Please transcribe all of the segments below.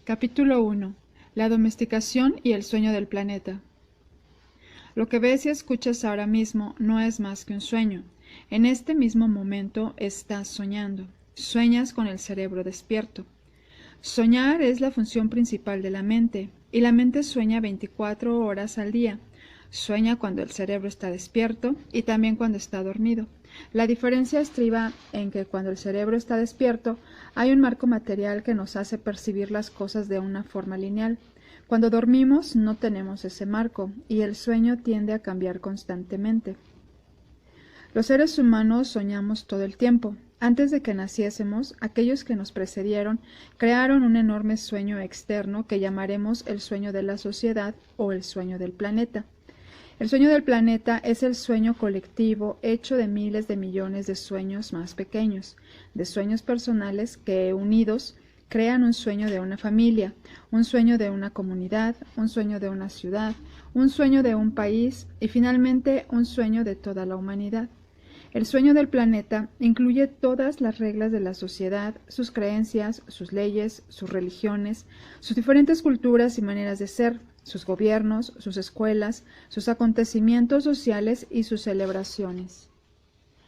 Capítulo 1. La domesticación y el sueño del planeta. Lo que ves y escuchas ahora mismo no es más que un sueño. En este mismo momento estás soñando. Sueñas con el cerebro despierto. Soñar es la función principal de la mente, y la mente sueña 24 horas al día. Sueña cuando el cerebro está despierto y también cuando está dormido. La diferencia estriba en que cuando el cerebro está despierto hay un marco material que nos hace percibir las cosas de una forma lineal. Cuando dormimos no tenemos ese marco y el sueño tiende a cambiar constantemente. Los seres humanos soñamos todo el tiempo. Antes de que naciésemos, aquellos que nos precedieron crearon un enorme sueño externo que llamaremos el sueño de la sociedad o el sueño del planeta. El sueño del planeta es el sueño colectivo hecho de miles de millones de sueños más pequeños, de sueños personales que, unidos, crean un sueño de una familia, un sueño de una comunidad, un sueño de una ciudad, un sueño de un país y finalmente un sueño de toda la humanidad. El sueño del planeta incluye todas las reglas de la sociedad, sus creencias, sus leyes, sus religiones, sus diferentes culturas y maneras de ser, sus gobiernos, sus escuelas, sus acontecimientos sociales y sus celebraciones.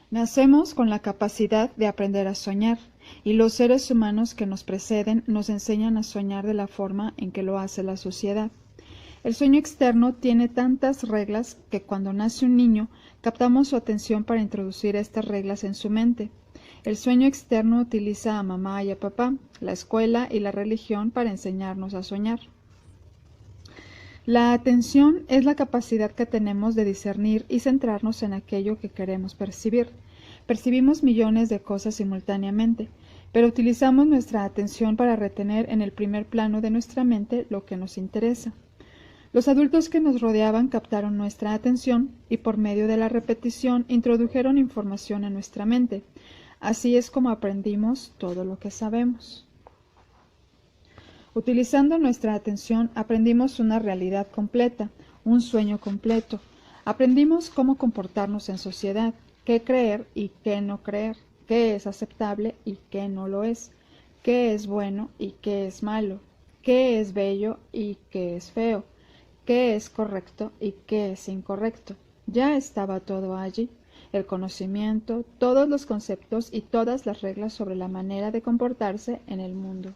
Nacemos con la capacidad de aprender a soñar, y los seres humanos que nos preceden nos enseñan a soñar de la forma en que lo hace la sociedad. El sueño externo tiene tantas reglas que cuando nace un niño captamos su atención para introducir estas reglas en su mente. El sueño externo utiliza a mamá y a papá, la escuela y la religión para enseñarnos a soñar. La atención es la capacidad que tenemos de discernir y centrarnos en aquello que queremos percibir. Percibimos millones de cosas simultáneamente, pero utilizamos nuestra atención para retener en el primer plano de nuestra mente lo que nos interesa. Los adultos que nos rodeaban captaron nuestra atención y por medio de la repetición introdujeron información en nuestra mente. Así es como aprendimos todo lo que sabemos. Utilizando nuestra atención aprendimos una realidad completa, un sueño completo. Aprendimos cómo comportarnos en sociedad, qué creer y qué no creer, qué es aceptable y qué no lo es, qué es bueno y qué es malo, qué es bello y qué es feo, qué es correcto y qué es incorrecto. Ya estaba todo allí, el conocimiento, todos los conceptos y todas las reglas sobre la manera de comportarse en el mundo.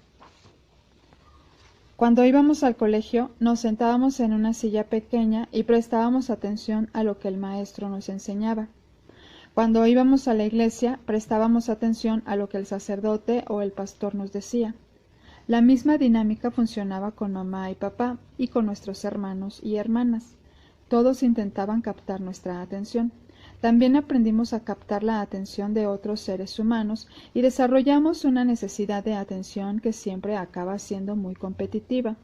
Cuando íbamos al colegio, nos sentábamos en una silla pequeña y prestábamos atención a lo que el maestro nos enseñaba. Cuando íbamos a la iglesia, prestábamos atención a lo que el sacerdote o el pastor nos decía. La misma dinámica funcionaba con mamá y papá y con nuestros hermanos y hermanas. Todos intentaban captar nuestra atención. También aprendimos a captar la atención de otros seres humanos y desarrollamos una necesidad de atención que siempre acaba siendo muy competitiva.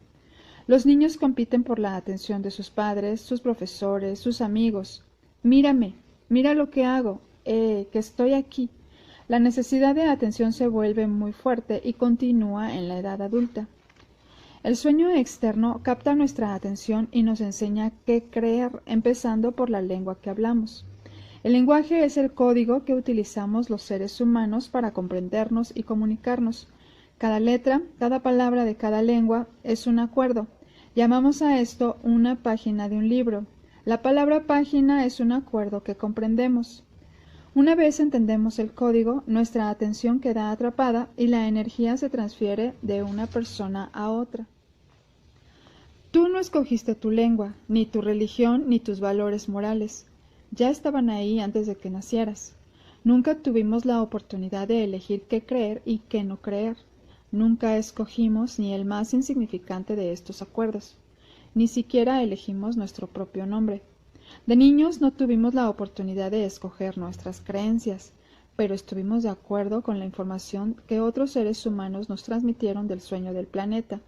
Los niños compiten por la atención de sus padres, sus profesores, sus amigos. Mírame, mira lo que hago, que estoy aquí. La necesidad de atención se vuelve muy fuerte y continúa en la edad adulta. El sueño externo capta nuestra atención y nos enseña qué creer, empezando por la lengua que hablamos. El lenguaje es el código que utilizamos los seres humanos para comprendernos y comunicarnos. Cada letra, cada palabra de cada lengua es un acuerdo. Llamamos a esto una página de un libro. La palabra página es un acuerdo que comprendemos. Una vez entendemos el código, nuestra atención queda atrapada y la energía se transfiere de una persona a otra. Tú no escogiste tu lengua, ni tu religión, ni tus valores morales. Ya estaban ahí antes de que nacieras. Nunca tuvimos la oportunidad de elegir qué creer y qué no creer. Nunca escogimos ni el más insignificante de estos acuerdos. Ni siquiera elegimos nuestro propio nombre. De niños no tuvimos la oportunidad de escoger nuestras creencias, pero estuvimos de acuerdo con la información que otros seres humanos nos transmitieron del sueño del planeta.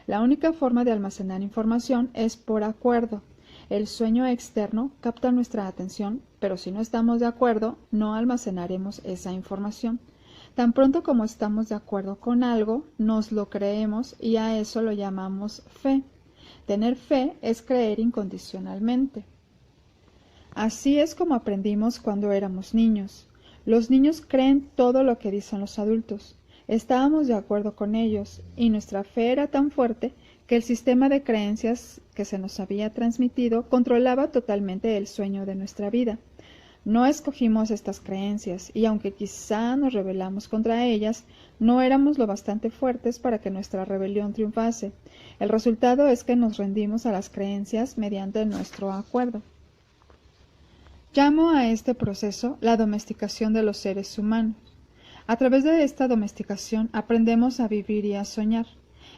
La única forma de almacenar información es por acuerdo. El sueño externo capta nuestra atención, pero si no estamos de acuerdo, no almacenaremos esa información. Tan pronto como estamos de acuerdo con algo, nos lo creemos y a eso lo llamamos fe. Tener fe es creer incondicionalmente. Así es como aprendimos cuando éramos niños. Los niños creen todo lo que dicen los adultos. Estábamos de acuerdo con ellos, y nuestra fe era tan fuerte que el sistema de creencias que se nos había transmitido controlaba totalmente el sueño de nuestra vida. No escogimos estas creencias, y aunque quizá nos rebelamos contra ellas, no éramos lo bastante fuertes para que nuestra rebelión triunfase. El resultado es que nos rendimos a las creencias mediante nuestro acuerdo. Llamo a este proceso la domesticación de los seres humanos. A través de esta domesticación aprendemos a vivir y a soñar.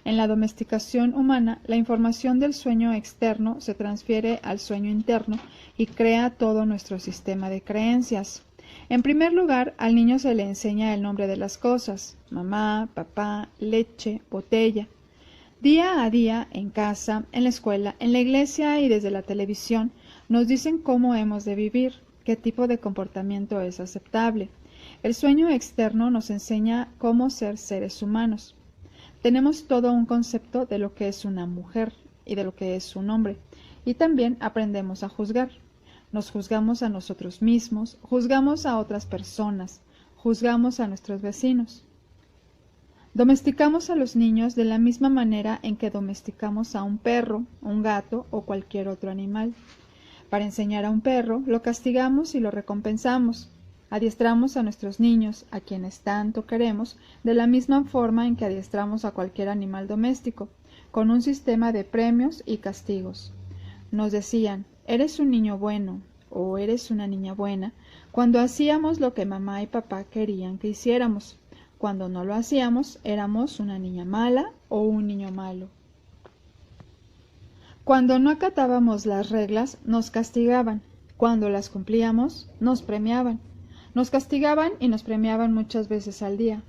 En la domesticación humana, la información del sueño externo se transfiere al sueño interno y crea todo nuestro sistema de creencias. En primer lugar, al niño se le enseña el nombre de las cosas: mamá, papá, leche, botella. Día a día, en casa, en la escuela, en la iglesia y desde la televisión, nos dicen cómo hemos de vivir, qué tipo de comportamiento es aceptable. El sueño externo nos enseña cómo ser seres humanos. Tenemos todo un concepto de lo que es una mujer y de lo que es un hombre, y también aprendemos a juzgar. Nos juzgamos a nosotros mismos, juzgamos a otras personas, juzgamos a nuestros vecinos. Domesticamos a los niños de la misma manera en que domesticamos a un perro, un gato o cualquier otro animal. Para enseñar a un perro, lo castigamos y lo recompensamos. Adiestramos a nuestros niños, a quienes tanto queremos, de la misma forma en que adiestramos a cualquier animal doméstico, con un sistema de premios y castigos. Nos decían: eres un niño bueno o eres una niña buena, cuando hacíamos lo que mamá y papá querían que hiciéramos. Cuando no lo hacíamos, éramos una niña mala o un niño malo. Cuando no acatábamos las reglas, nos castigaban. Cuando las cumplíamos, nos premiaban. Nos castigaban y nos premiaban muchas veces al día.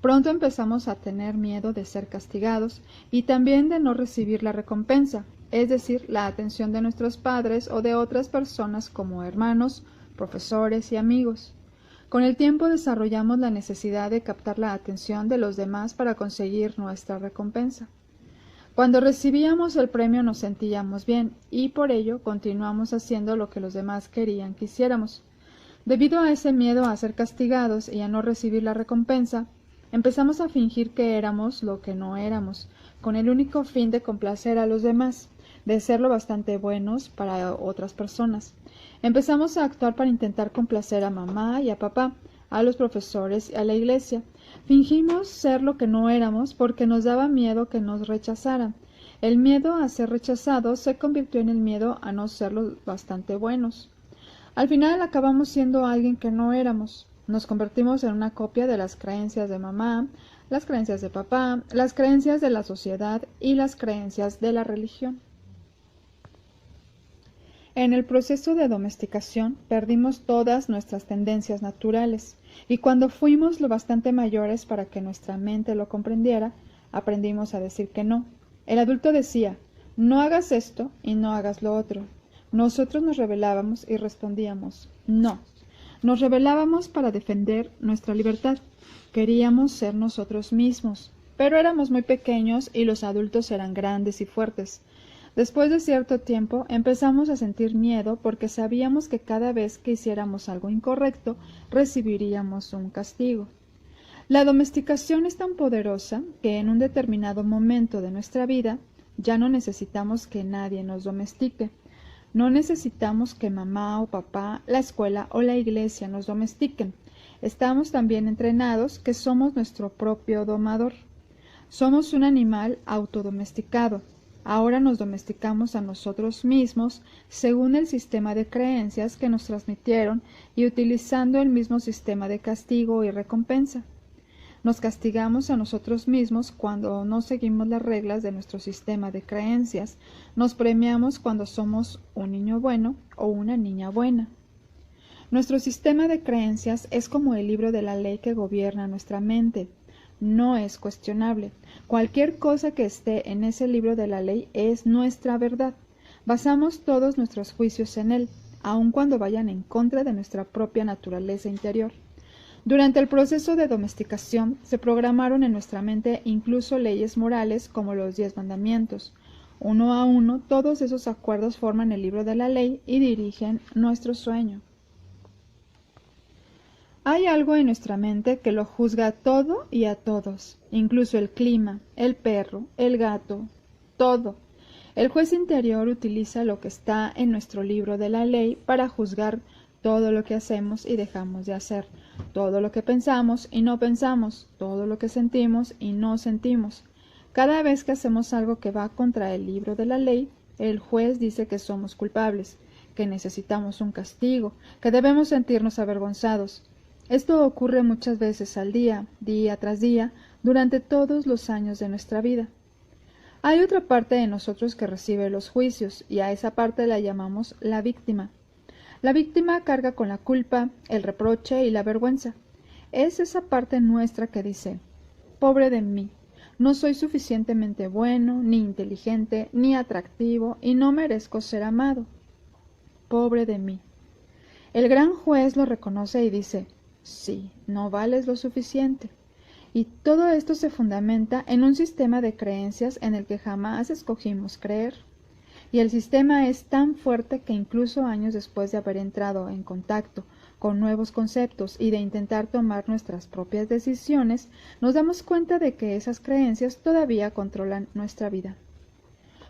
Pronto empezamos a tener miedo de ser castigados y también de no recibir la recompensa, es decir, la atención de nuestros padres o de otras personas como hermanos, profesores y amigos. Con el tiempo desarrollamos la necesidad de captar la atención de los demás para conseguir nuestra recompensa. Cuando recibíamos el premio nos sentíamos bien y por ello continuamos haciendo lo que los demás querían que hiciéramos. Debido a ese miedo a ser castigados y a no recibir la recompensa, empezamos a fingir que éramos lo que no éramos, con el único fin de complacer a los demás, de ser lo bastante buenos para otras personas. Empezamos a actuar para intentar complacer a mamá y a papá, a los profesores y a la iglesia. Fingimos ser lo que no éramos porque nos daba miedo que nos rechazaran. El miedo a ser rechazados se convirtió en el miedo a no ser lo bastante buenos. Al final acabamos siendo alguien que no éramos. Nos convertimos en una copia de las creencias de mamá, las creencias de papá, las creencias de la sociedad y las creencias de la religión. En el proceso de domesticación perdimos todas nuestras tendencias naturales, y cuando fuimos lo bastante mayores para que nuestra mente lo comprendiera, aprendimos a decir que no. El adulto decía: no hagas esto y no hagas lo otro. Nosotros nos rebelábamos y respondíamos: no. Nos rebelábamos para defender nuestra libertad. Queríamos ser nosotros mismos, pero éramos muy pequeños y los adultos eran grandes y fuertes. Después de cierto tiempo empezamos a sentir miedo porque sabíamos que cada vez que hiciéramos algo incorrecto recibiríamos un castigo. La domesticación es tan poderosa que en un determinado momento de nuestra vida ya no necesitamos que nadie nos domestique. No necesitamos que mamá o papá, la escuela o la iglesia nos domestiquen. Estamos tan bien entrenados que somos nuestro propio domador. Somos un animal autodomesticado. Ahora nos domesticamos a nosotros mismos según el sistema de creencias que nos transmitieron y utilizando el mismo sistema de castigo y recompensa. Nos castigamos a nosotros mismos cuando no seguimos las reglas de nuestro sistema de creencias. Nos premiamos cuando somos un niño bueno o una niña buena. Nuestro sistema de creencias es como el libro de la ley que gobierna nuestra mente. No es cuestionable. Cualquier cosa que esté en ese libro de la ley es nuestra verdad. Basamos todos nuestros juicios en él, aun cuando vayan en contra de nuestra propia naturaleza interior. Durante el proceso de domesticación se programaron en nuestra mente incluso leyes morales como los 10 mandamientos. Uno a uno, todos esos acuerdos forman el libro de la ley y dirigen nuestro sueño. Hay algo en nuestra mente que lo juzga todo y a todos, incluso el clima, el perro, el gato, todo. El juez interior utiliza lo que está en nuestro libro de la ley para juzgar todo lo que hacemos y dejamos de hacer, todo lo que pensamos y no pensamos, todo lo que sentimos y no sentimos. Cada vez que hacemos algo que va contra el libro de la ley, el juez dice que somos culpables, que necesitamos un castigo, que debemos sentirnos avergonzados. Esto ocurre muchas veces al día, día tras día, durante todos los años de nuestra vida. Hay otra parte de nosotros que recibe los juicios, y a esa parte la llamamos la víctima. La víctima carga con la culpa, el reproche y la vergüenza. Es esa parte nuestra que dice: pobre de mí, no soy suficientemente bueno, ni inteligente, ni atractivo, y no merezco ser amado. Pobre de mí. El gran juez lo reconoce y dice: sí, no vales lo suficiente. Y todo esto se fundamenta en un sistema de creencias en el que jamás escogimos creer. Y el sistema es tan fuerte que incluso años después de haber entrado en contacto con nuevos conceptos y de intentar tomar nuestras propias decisiones, nos damos cuenta de que esas creencias todavía controlan nuestra vida.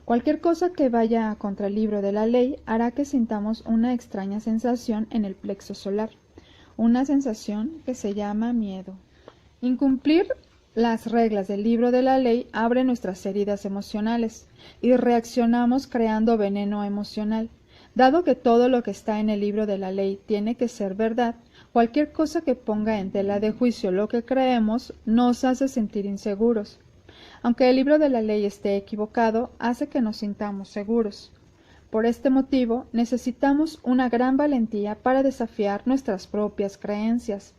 Cualquier cosa que vaya contra el libro de la ley hará que sintamos una extraña sensación en el plexo solar, una sensación que se llama miedo. Incumplir las reglas del libro de la ley abre nuestras heridas emocionales y reaccionamos creando veneno emocional. Dado que todo lo que está en el libro de la ley tiene que ser verdad, cualquier cosa que ponga en tela de juicio lo que creemos nos hace sentir inseguros. Aunque el libro de la ley esté equivocado, hace que nos sintamos seguros. Por este motivo, necesitamos una gran valentía para desafiar nuestras propias creencias,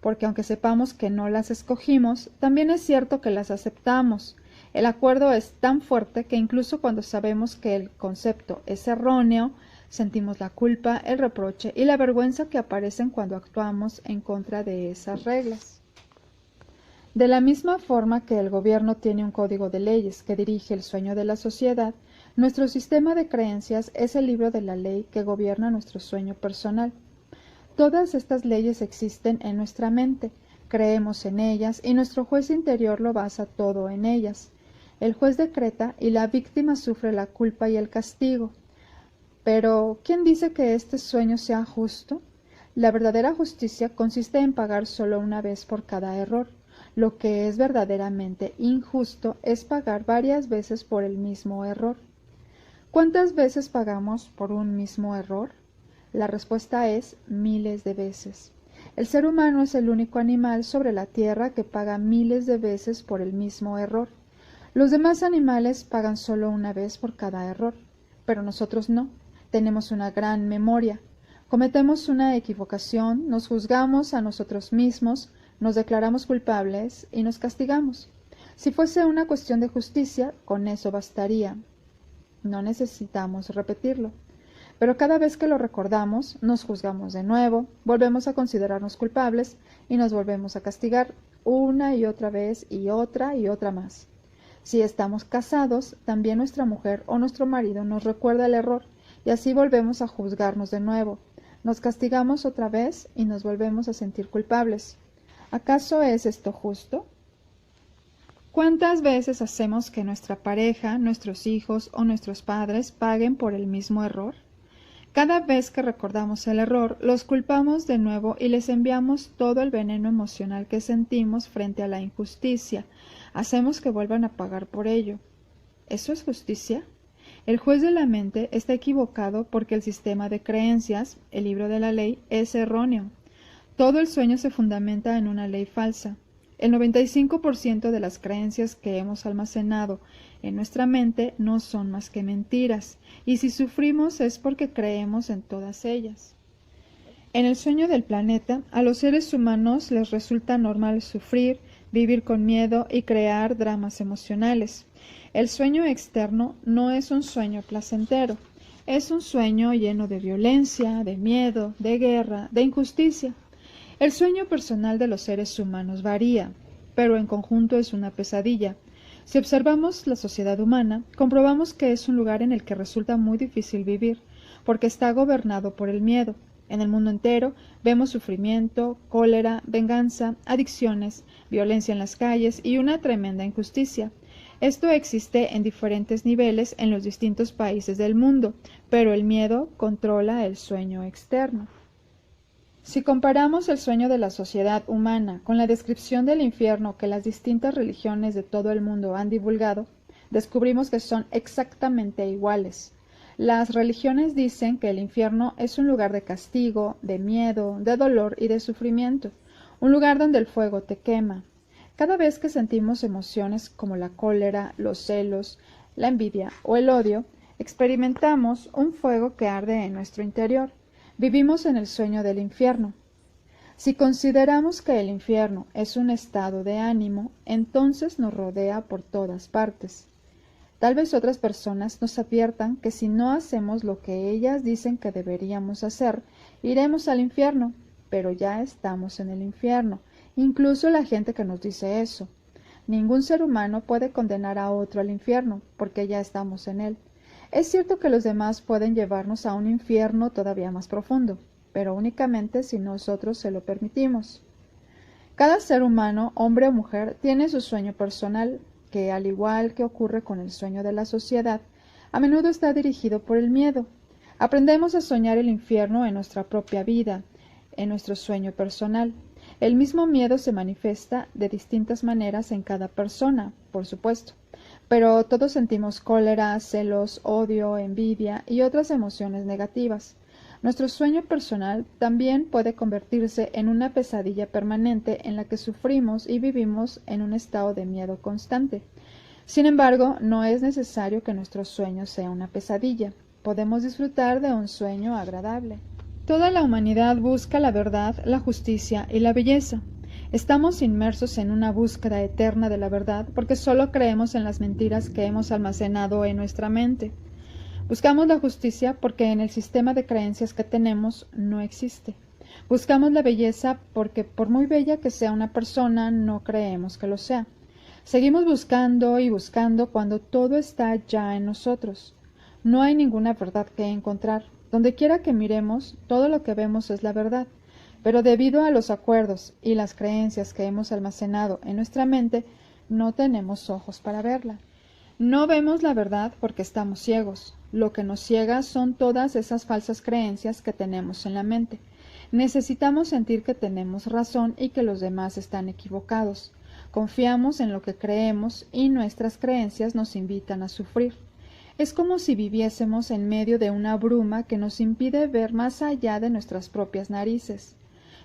porque aunque sepamos que no las escogimos, también es cierto que las aceptamos. El acuerdo es tan fuerte que incluso cuando sabemos que el concepto es erróneo, sentimos la culpa, el reproche y la vergüenza que aparecen cuando actuamos en contra de esas reglas. De la misma forma que el gobierno tiene un código de leyes que dirige el sueño de la sociedad, nuestro sistema de creencias es el libro de la ley que gobierna nuestro sueño personal. Todas estas leyes existen en nuestra mente, creemos en ellas y nuestro juez interior lo basa todo en ellas. El juez decreta y la víctima sufre la culpa y el castigo. Pero, ¿quién dice que este sueño sea justo? La verdadera justicia consiste en pagar solo una vez por cada error. Lo que es verdaderamente injusto es pagar varias veces por el mismo error. ¿Cuántas veces pagamos por un mismo error? La respuesta es miles de veces. El ser humano es el único animal sobre la tierra que paga miles de veces por el mismo error. Los demás animales pagan solo una vez por cada error, pero nosotros no. Tenemos una gran memoria. Cometemos una equivocación, nos juzgamos a nosotros mismos, nos declaramos culpables y nos castigamos. Si fuese una cuestión de justicia, con eso bastaría. No necesitamos repetirlo. Pero cada vez que lo recordamos, nos juzgamos de nuevo, volvemos a considerarnos culpables y nos volvemos a castigar una y otra vez y otra más. Si estamos casados, también nuestra mujer o nuestro marido nos recuerda el error y así volvemos a juzgarnos de nuevo. Nos castigamos otra vez y nos volvemos a sentir culpables. ¿Acaso es esto justo? ¿Cuántas veces hacemos que nuestra pareja, nuestros hijos o nuestros padres paguen por el mismo error? Cada vez que recordamos el error, los culpamos de nuevo y les enviamos todo el veneno emocional que sentimos frente a la injusticia. Hacemos que vuelvan a pagar por ello. ¿Eso es justicia? El juez de la mente está equivocado porque el sistema de creencias, el libro de la ley, es erróneo. Todo el sueño se fundamenta en una ley falsa. El 95% de las creencias que hemos almacenado en nuestra mente no son más que mentiras, y si sufrimos es porque creemos en todas ellas. En el sueño del planeta, a los seres humanos les resulta normal sufrir, vivir con miedo y crear dramas emocionales. El sueño externo no es un sueño placentero, es un sueño lleno de violencia, de miedo, de guerra, de injusticia. El sueño personal de los seres humanos varía, pero en conjunto es una pesadilla. Si observamos la sociedad humana, comprobamos que es un lugar en el que resulta muy difícil vivir, porque está gobernado por el miedo. En el mundo entero vemos sufrimiento, cólera, venganza, adicciones, violencia en las calles y una tremenda injusticia. Esto existe en diferentes niveles en los distintos países del mundo, pero el miedo controla el sueño externo. Si comparamos el sueño de la sociedad humana con la descripción del infierno que las distintas religiones de todo el mundo han divulgado, descubrimos que son exactamente iguales. Las religiones dicen que el infierno es un lugar de castigo, de miedo, de dolor y de sufrimiento, un lugar donde el fuego te quema. Cada vez que sentimos emociones como la cólera, los celos, la envidia o el odio, experimentamos un fuego que arde en nuestro interior. Vivimos en el sueño del infierno. Si consideramos que el infierno es un estado de ánimo, entonces nos rodea por todas partes. Tal vez otras personas nos adviertan que si no hacemos lo que ellas dicen que deberíamos hacer, iremos al infierno, pero ya estamos en el infierno, incluso la gente que nos dice eso. Ningún ser humano puede condenar a otro al infierno, porque ya estamos en él. Es cierto que los demás pueden llevarnos a un infierno todavía más profundo, pero únicamente si nosotros se lo permitimos. Cada ser humano, hombre o mujer, tiene su sueño personal, que, al igual que ocurre con el sueño de la sociedad, a menudo está dirigido por el miedo. Aprendemos a soñar el infierno en nuestra propia vida, en nuestro sueño personal. El mismo miedo se manifiesta de distintas maneras en cada persona, por supuesto, pero todos sentimos cólera, celos, odio, envidia y otras emociones negativas. Nuestro sueño personal también puede convertirse en una pesadilla permanente en la que sufrimos y vivimos en un estado de miedo constante. Sin embargo, no es necesario que nuestro sueño sea una pesadilla. Podemos disfrutar de un sueño agradable. Toda la humanidad busca la verdad, la justicia y la belleza. Estamos inmersos en una búsqueda eterna de la verdad porque solo creemos en las mentiras que hemos almacenado en nuestra mente. Buscamos la justicia porque en el sistema de creencias que tenemos no existe. Buscamos la belleza porque por muy bella que sea una persona, no creemos que lo sea. Seguimos buscando y buscando cuando todo está ya en nosotros. No hay ninguna verdad que encontrar. Donde quiera que miremos, todo lo que vemos es la verdad. Pero debido a los acuerdos y las creencias que hemos almacenado en nuestra mente, no tenemos ojos para verla. No vemos la verdad porque estamos ciegos. Lo que nos ciega son todas esas falsas creencias que tenemos en la mente. Necesitamos sentir que tenemos razón y que los demás están equivocados. Confiamos en lo que creemos y nuestras creencias nos invitan a sufrir. Es como si viviésemos en medio de una bruma que nos impide ver más allá de nuestras propias narices.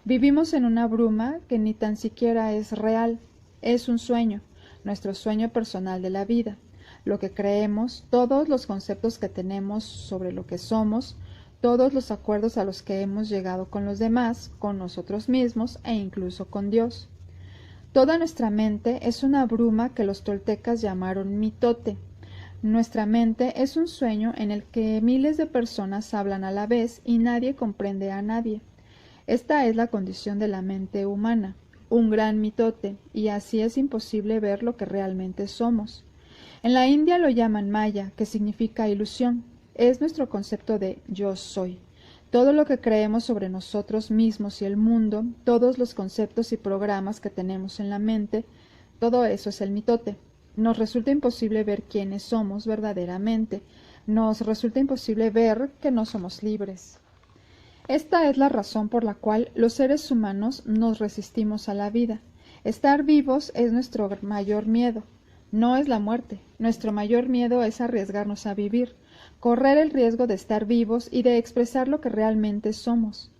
Vivimos en una bruma que ni tan siquiera es real, es un sueño, nuestro sueño personal de la vida. Lo que creemos, todos los conceptos que tenemos sobre lo que somos, todos los acuerdos a los que hemos llegado con los demás, con nosotros mismos e incluso con Dios. Toda nuestra mente es una bruma que los toltecas llamaron mitote. Nuestra mente es un sueño en el que miles de personas hablan a la vez y nadie comprende a nadie. Esta es la condición de la mente humana, un gran mitote, y así es imposible ver lo que realmente somos. En la India lo llaman Maya, que significa ilusión. Es nuestro concepto de yo soy. Todo lo que creemos sobre nosotros mismos y el mundo, todos los conceptos y programas que tenemos en la mente, todo eso es el mitote. Nos resulta imposible ver quiénes somos verdaderamente. Nos resulta imposible ver que no somos libres. Esta es la razón por la cual los seres humanos nos resistimos a la vida. Estar vivos es nuestro mayor miedo. No es la muerte. Nuestro mayor miedo es arriesgarnos a vivir, correr el riesgo de estar vivos y de expresar lo que realmente somos.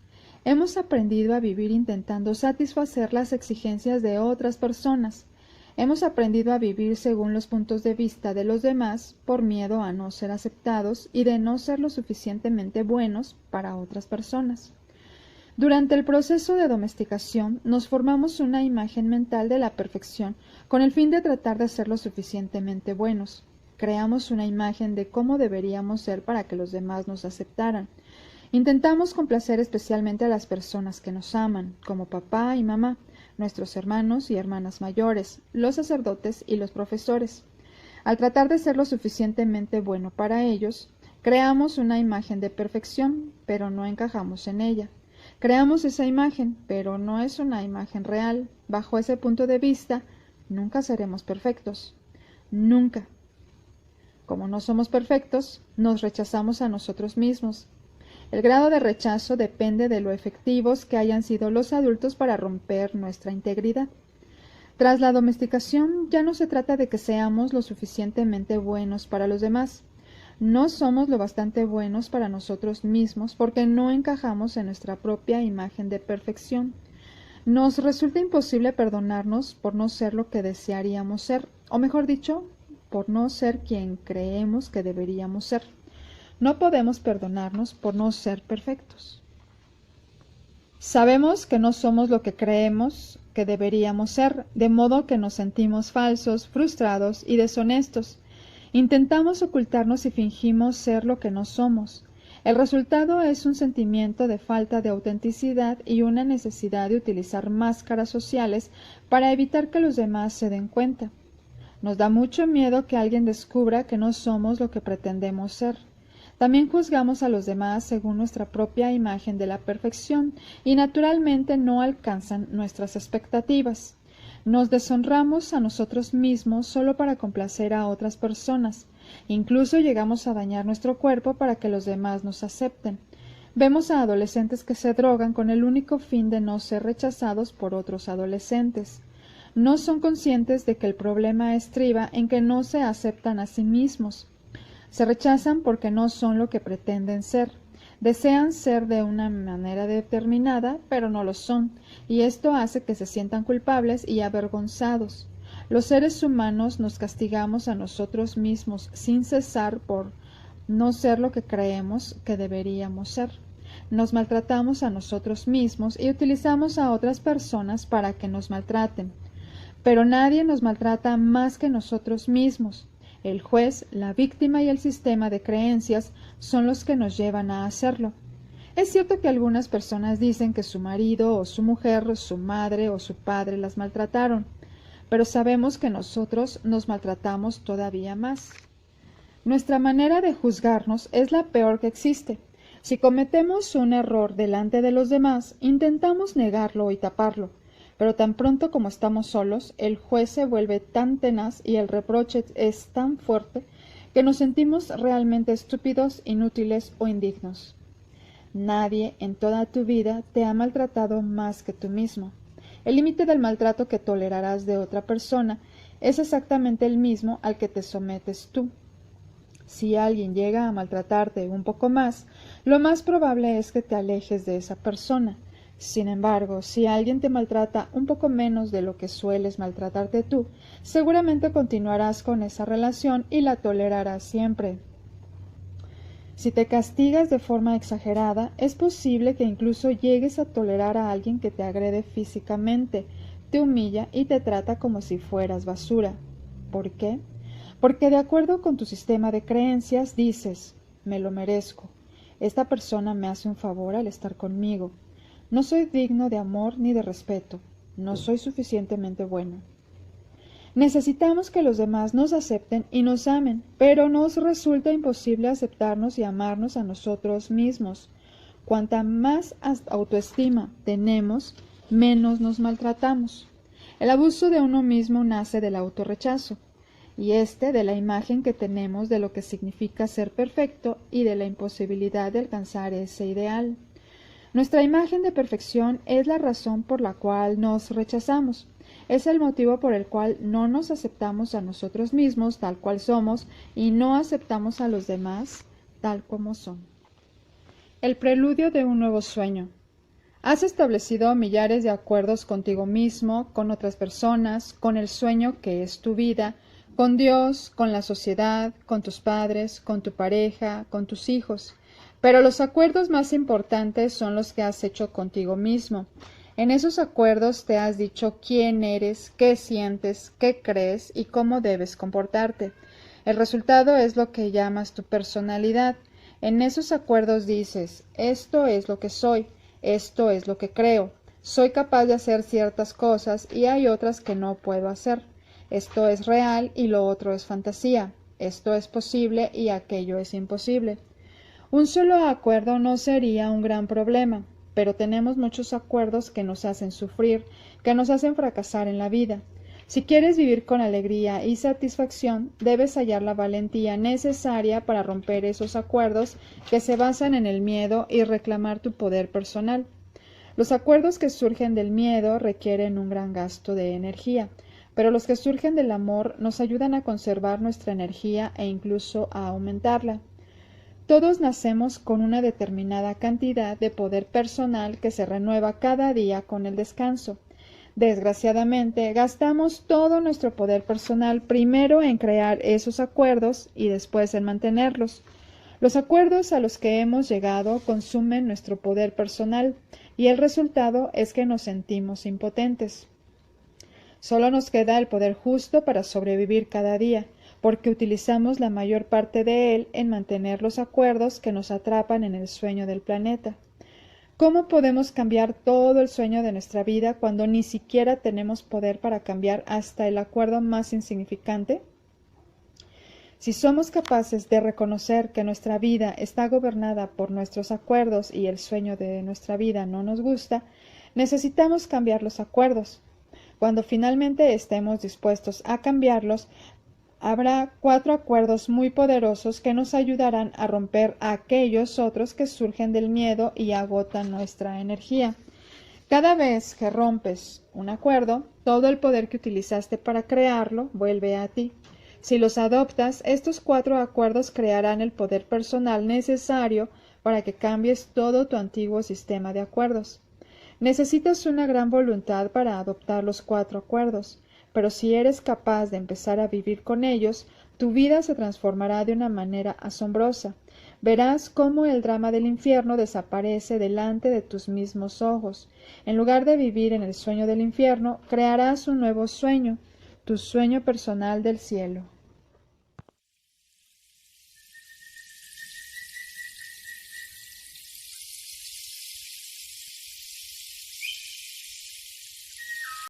Hemos aprendido a vivir intentando satisfacer las exigencias de otras personas. Hemos aprendido a vivir según los puntos de vista de los demás por miedo a no ser aceptados y de no ser lo suficientemente buenos para otras personas. Durante el proceso de domesticación nos formamos una imagen mental de la perfección con el fin de tratar de ser lo suficientemente buenos. Creamos una imagen de cómo deberíamos ser para que los demás nos aceptaran. Intentamos complacer especialmente a las personas que nos aman, como papá y mamá, nuestros hermanos y hermanas mayores, los sacerdotes y los profesores. Al tratar de ser lo suficientemente bueno para ellos, Creamos una imagen de perfección, pero no encajamos en ella. Creamos esa imagen, pero no es una imagen real. Bajo ese punto de vista, nunca seremos perfectos. Nunca. Como no somos perfectos, nos rechazamos a nosotros mismos. El grado de rechazo depende de lo efectivos que hayan sido los adultos para romper nuestra integridad. Tras la domesticación, ya no se trata de que seamos lo suficientemente buenos para los demás. No somos lo bastante buenos para nosotros mismos porque no encajamos en nuestra propia imagen de perfección. Nos resulta imposible perdonarnos por no ser lo que desearíamos ser, o mejor dicho, por no ser quien creemos que deberíamos ser. No podemos perdonarnos por no ser perfectos. Sabemos que no somos lo que creemos que deberíamos ser, de modo que nos sentimos falsos, frustrados y deshonestos. Intentamos ocultarnos y fingimos ser lo que no somos. El resultado es un sentimiento de falta de autenticidad y una necesidad de utilizar máscaras sociales para evitar que los demás se den cuenta. Nos da mucho miedo que alguien descubra que no somos lo que pretendemos ser. También juzgamos a los demás según nuestra propia imagen de la perfección y naturalmente no alcanzan nuestras expectativas. Nos deshonramos a nosotros mismos solo para complacer a otras personas. Incluso llegamos a dañar nuestro cuerpo para que los demás nos acepten. Vemos a adolescentes que se drogan con el único fin de no ser rechazados por otros adolescentes. No son conscientes de que el problema estriba en que no se aceptan a sí mismos. Se rechazan porque no son lo que pretenden ser. Desean ser de una manera determinada, pero no lo son, y esto hace que se sientan culpables y avergonzados. Los seres humanos nos castigamos a nosotros mismos sin cesar por no ser lo que creemos que deberíamos ser. Nos maltratamos a nosotros mismos y utilizamos a otras personas para que nos maltraten. Pero nadie nos maltrata más que nosotros mismos. El juez, la víctima y el sistema de creencias son los que nos llevan a hacerlo. Es cierto que algunas personas dicen que su marido o su mujer, su madre o su padre las maltrataron, pero sabemos que nosotros nos maltratamos todavía más. Nuestra manera de juzgarnos es la peor que existe. Si cometemos un error delante de los demás, intentamos negarlo y taparlo. Pero tan pronto como estamos solos, el juez se vuelve tan tenaz y el reproche es tan fuerte que nos sentimos realmente estúpidos, inútiles o indignos. Nadie en toda tu vida te ha maltratado más que tú mismo. El límite del maltrato que tolerarás de otra persona es exactamente el mismo al que te sometes tú. Si alguien llega a maltratarte un poco más, lo más probable es que te alejes de esa persona. Sin embargo, si alguien te maltrata un poco menos de lo que sueles maltratarte tú, seguramente continuarás con esa relación y la tolerarás siempre. Si te castigas de forma exagerada, es posible que incluso llegues a tolerar a alguien que te agrede físicamente, te humilla y te trata como si fueras basura. ¿Por qué? Porque de acuerdo con tu sistema de creencias dices, me lo merezco, esta persona me hace un favor al estar conmigo. No soy digno de amor ni de respeto. No soy suficientemente bueno. Necesitamos que los demás nos acepten y nos amen, pero nos resulta imposible aceptarnos y amarnos a nosotros mismos. Cuanta más autoestima tenemos, menos nos maltratamos. El abuso de uno mismo nace del autorrechazo, y de la imagen que tenemos de lo que significa ser perfecto y de la imposibilidad de alcanzar ese ideal. Nuestra imagen de perfección es la razón por la cual nos rechazamos. Es el motivo por el cual no nos aceptamos a nosotros mismos tal cual somos y no aceptamos a los demás tal como son. El preludio de un nuevo sueño. Has establecido millares de acuerdos contigo mismo, con otras personas, con el sueño que es tu vida, con Dios, con la sociedad, con tus padres, con tu pareja, con tus hijos. Pero los acuerdos más importantes son los que has hecho contigo mismo. En esos acuerdos te has dicho quién eres, qué sientes, qué crees y cómo debes comportarte. El resultado es lo que llamas tu personalidad. En esos acuerdos dices, esto es lo que soy, esto es lo que creo. Soy capaz de hacer ciertas cosas y hay otras que no puedo hacer. Esto es real y lo otro es fantasía. Esto es posible y aquello es imposible. Un solo acuerdo no sería un gran problema, pero tenemos muchos acuerdos que nos hacen sufrir, que nos hacen fracasar en la vida. Si quieres vivir con alegría y satisfacción, debes hallar la valentía necesaria para romper esos acuerdos que se basan en el miedo y reclamar tu poder personal. Los acuerdos que surgen del miedo requieren un gran gasto de energía, pero los que surgen del amor nos ayudan a conservar nuestra energía e incluso a aumentarla. Todos nacemos con una determinada cantidad de poder personal que se renueva cada día con el descanso. Desgraciadamente, gastamos todo nuestro poder personal primero en crear esos acuerdos y después en mantenerlos. Los acuerdos a los que hemos llegado consumen nuestro poder personal y el resultado es que nos sentimos impotentes. Solo nos queda el poder justo para sobrevivir cada día, porque utilizamos la mayor parte de él en mantener los acuerdos que nos atrapan en el sueño del planeta. ¿Cómo podemos cambiar todo el sueño de nuestra vida cuando ni siquiera tenemos poder para cambiar hasta el acuerdo más insignificante? Si somos capaces de reconocer que nuestra vida está gobernada por nuestros acuerdos y el sueño de nuestra vida no nos gusta, necesitamos cambiar los acuerdos. Cuando finalmente estemos dispuestos a cambiarlos, habrá 4 acuerdos muy poderosos que nos ayudarán a romper aquellos otros que surgen del miedo y agotan nuestra energía. Cada vez que rompes un acuerdo, todo el poder que utilizaste para crearlo vuelve a ti. Si los adoptas, estos 4 acuerdos crearán el poder personal necesario para que cambies todo tu antiguo sistema de acuerdos. Necesitas una gran voluntad para adoptar los 4 acuerdos, pero si eres capaz de empezar a vivir con ellos, tu vida se transformará de una manera asombrosa. Verás cómo el drama del infierno desaparece delante de tus mismos ojos. En lugar de vivir en el sueño del infierno, crearás un nuevo sueño, tu sueño personal del cielo.